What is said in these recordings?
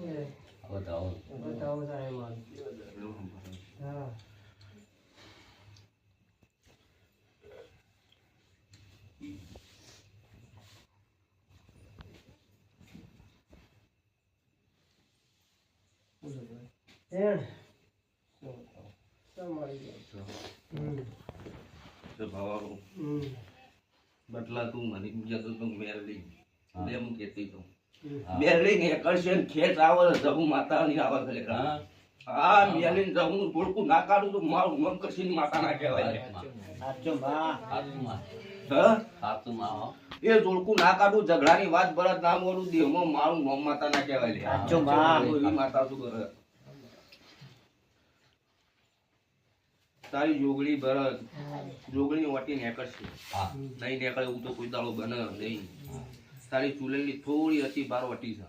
बताओ बताओ सारे मान हाँ બટલા તું મને જતો તો મેરલી લે હું કેતી તો મેરલી ને કરશે ખેત આવર જબુ માતા ની આવર કરે હા મેરલી જબુ થોડું ના કાઢું તો મારું મન કશી માતા ના કહેવાય સાચો માં હાથમાં હા હાથમાં એ જોડકું ના કાઢું ઝઘડાની વાત બરત ના બોલું દેહમાં મારું નોમ માતા ના કહેવાય લે સાચો માં એવી માતા શું કરે તારી જોગણી ભરત જોગણી વાટી નેકળશે નહીં નેકળે એવું તો કોઈ દાડો બને નહીં તારી ચૂલેલી થોડી હતી બાર વટી છે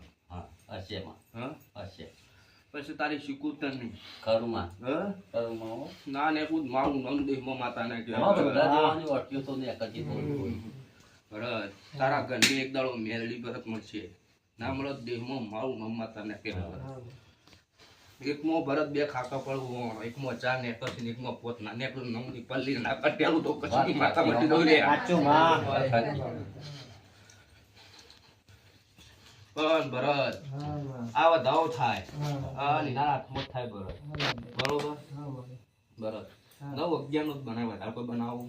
હશેમાં હા હશે પછી તારી શીખુતર નહીં કરુમાં હા કરુમાં ના ને કુદ મારું નામ દેહમાં માતા ના હા કહેવાય બધાની વાટ્યો તો ને કદી બોલ ભરત તારા ઘરની એક દાડો મેરડી ભરત મળશે ના મળે દેહમાં મારું નામ માતા ના કહેવાય એકમાં ભરત બે ખાકા પડવું એકમાં ચાર નેકર છે એકમાં પોત ના નેકર નમની પલ્લી ના કટેલું તો કશું માતા મટી દઉં રે સાચો માં પણ ભરત આવા દાવ થાય આ લીલા હાથમાં થાય ભરત બરોબર ભરત 9-11 નું જ બનાવે વધારે કોઈ બનાવું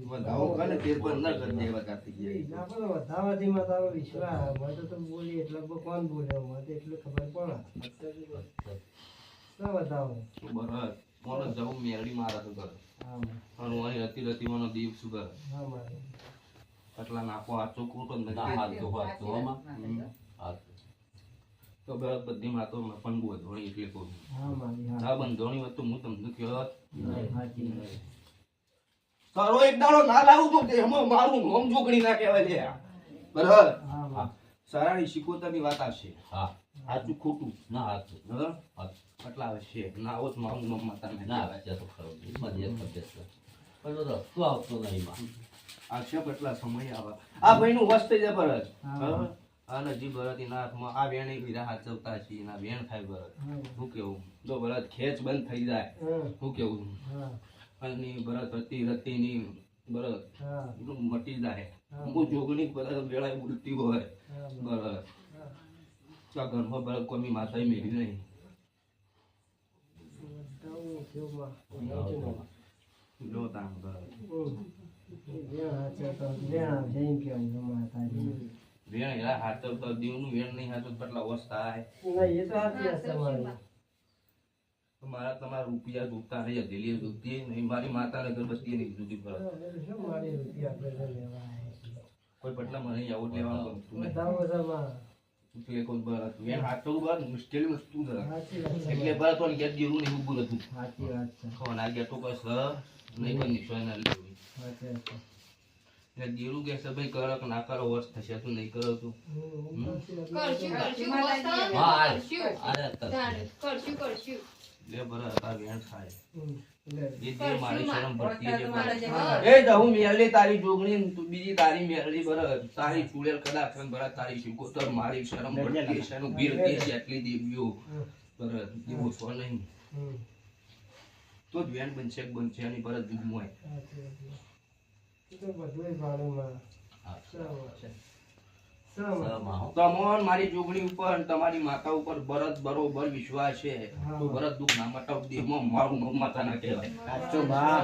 વધાવો કરે તે પણ ન કરી દે વધારતી જાય વધાવાથી માં તારો વિશ્વાસ મને તો બોલી એટલે કોણ બોલ્યો મને એટલે ખબર પડે વધાવો ભરત મોનો જવું મેરડી મારા તો કરે અને અહીં રતી મને દીપ શું કરે એટલા નાખો આ ચોખ્ખું તો નથી હાથ તો આમાં હાથ તો ભરત બધી માં તો પણ ધોણી એટલે કહું હા બંધોણી હોય તો હું તમને કહેવત તારો એક દાડો ના લાવું તો દેહમાં મારું નોમ જોગણી ના કહેવાય લે બરાબર સરાણી શીખોતરની વાત આવશે હા સાચું ખોટું ના હાથ આટલા આવશે ના આવો મારું નોમ માતા ના આવે તો ખરો મધ્ય પ્રદેશ પણ તો રસ્તો આવતો નહીં માં આક્ષેપ એટલા સમય આવે આ ભાઈનું વસ્ત જ ભરત અને જી ભરત એના હાથમાં આ વેણ બીજા હાચવતા છે એના વેણ થાય ભરત શું કેવું જો ભરત ખેંચ બંધ થઈ જાય શું કેવું અને ભરત રતી ની ભરત મટી જાય હું જોગણી ભરત વેળાએ બોલતી હોય ભરત આ ઘરમાં ભરત કોઈ માતા મેરી નહીં જો તામ ભરત વેણ એલા હાચવતા દેવનું વેણ નહીં હાચવ કેટલા વર્ષ થાય મારા તમારા રૂપિયા જોતા નહીં હથેલી જોતી નહીં મારી માતાને અગરબત્તી નહીં જોતી ભરત કોઈ પટલા મને આવું લેવાનું ગમતું નહીં કોઈ ભરત વેણ હાચવવું ભરત મુશ્કેલી વસ્તુ ભરત એટલે ભરત પણ ગેસ જેવું નહીં ઉભું હતું ના ગયા તો કોઈ સર નહીં કોઈ નિશ્ચય ના લેવું જીરું કે ભાઈ કરો કે ના કરો વર્ષ થશે તું નહીં કરો તું લે ભરત આ વેણ થાય એ દે મારી શરમ ભરતી એ દહુ મેરલી તારી જોગણી બીજી તારી મેરલી ભરત તારી ચૂડેલ કદાચ ભરત તારી શીખોતર મારી શરમ ભરતી છે એનું વીર દેશ એટલી દેવીઓ ભરત એવો છો નહીં તો જ વેણ બનશે એની ભરત જુગમ હોય તમોન મારી જોગણી ઉપર તમારી માતા ઉપર ભરત બરોબર વિશ્વાસ છે તો ભરત દુઃખ ના મટાવ દેહમાં મારું નામ માતા ના કહેવાય સાચો બા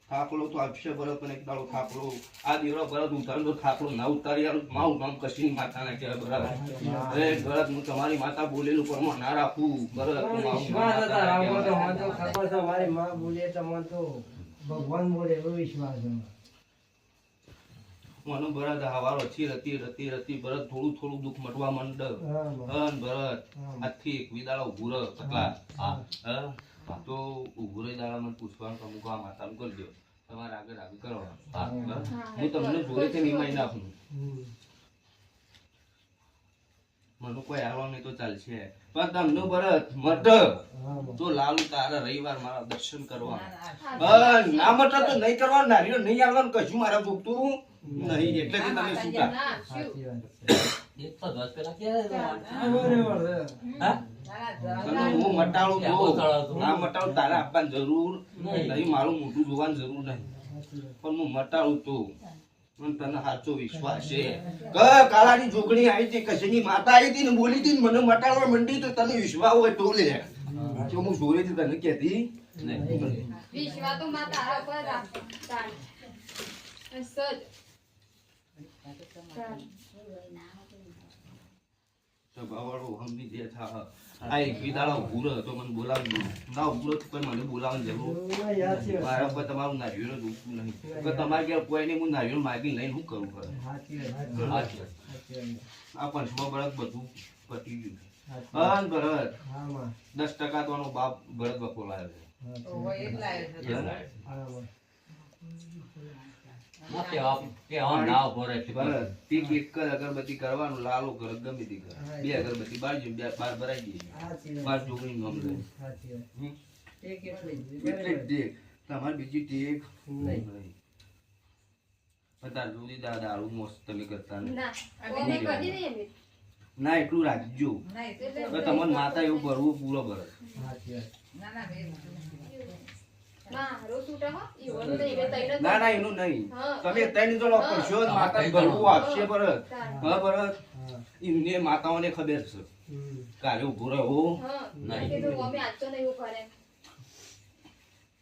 થાકલો તો આપશે ભરત પણ એક દાડો થાકલો આ દીવડો ભરત ઉતારનો થાકલો ના ઉતારી મારું નામ કશી માતા ના કહેવાય ભરત અરે ભરત હું તમારી માતા બોલેલું પ્રમાણ ના રાખું ભરત મારી માં બોલે તમને તો ભગવાન બોલે એવો વિશ્વાસ મને ભરત હવારો રતી ભરત થોડું થોડું દુઃખ મટવા માંડ ભરત આજથી એક વિદાળો ઉભું રહ કેટલા તો ઉભું રહી દાડામાં પૂછવાનું અમુક આ માતાનું કરજો તમારે આગળ કરવા હું તમને જોડેથી નિમાઈ નાખું મને કોઈ આવવા નહીં તો ચાલશે પણ પણ તમને ભરત મટ હા તો લાલુ તારા રવિવાર મારા દર્શન કરવા બસ ના મટ તો નહીં કરવાનું નારીઓ નહીં આવવાનું કશું મારા જોગતું નહીં એટલે કે તમે છૂટા સાચી વાત એક તો 10 પેલા ક્યારે હા બરાબર છે. હા તને હું મટાડું તો ના મટાડું તારે આપવાની જરૂર નહીં મારું મોઢું જોવાની જરૂર નહીં સાચી વાત પણ હું મટાડું તો મને તને સાચો વિશ્વાસ છે કે કાલાની જોગણી આવી હતી કશીની માતા આવી હતી ને બોલી હતી ને મને મટાડવા મંડી તો તને વિશ્વાસ હોય તો લે જો હું જોડેથી તને કહેતી નહીં વિશ્વા તો માં તારા પર રાખો ચાલ સજ ચાલ સભાવાળો હમની જે થા આ એક વિદાળો ઉભુરો તો મને બોલાવજો ના ઉભુરો તો કોઈ મને બોલાવવાની જરૂર ના યાદ છે મારા પર તમારું નારિયેળ દુખતું નહીં કે તમારે ઘેર કોઈ નહીં હું નારિયેળ માગી લઈને શું કરું કરે સાચી વાત સાચી વાત. સાચી વાત આ પંચમા બળદ બધું પતી ગયું સાચી અન ભરત હા માં 10% તો આનો બાપ ભરત બપો લાવ્યો છે હા માં ના કે આમ ના ઉભો રહે છે. ભરત ટીક એક જ અગરબત્તી કરવાનું લાલો કર ગમે તે કર બે અગરબત્તી બાળજો બે બાર ભરાઈ ગઈ સાચી વાત બાર જોગણી નામ લે સાચી વાત હમ? એક એટલે જ. એટલે જ ટેક તમારે બીજી ટેક નહીં. નહીં તાર સુધી દારૂ મોસ્ત તમે કરતા નહીં ના કોને કરી દે એમ ના એટલું રાખજો તો તમને માતા એવું ભરવું પૂરો ભરત સાચી વાત મારો છૂટા હો ઈવન તો ઈવે તઈને ના ના એનું નહીં હા. તમે ત્રણ જણો કરશો ને માતા ભરવું આપશે ભરત હા ભરત હા એમને માતાઓને ખબર છે હમ કાલે ઉભો રહ્યો હા નહીં. કે તો અમે આજ તો નહીં કરે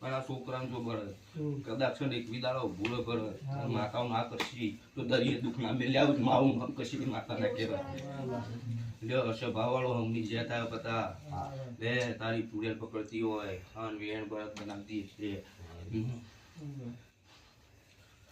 પણ આ છોકરાને જો ભરત હમ કદાચ છે ને એક વિદાળો ભૂલો ભરત હા. માતાઓ ના કરશી તો દરિયે દુઃખ ના મેલ્યા આવું માવું હમ કશી માતા ના કહેવાય લ્યો હશે ભાવવાળો હમની જે થાય પતા લે તારી પૂરેલ પકડતી હોય ખાન વેણ ભરત બનાવતી છે હમ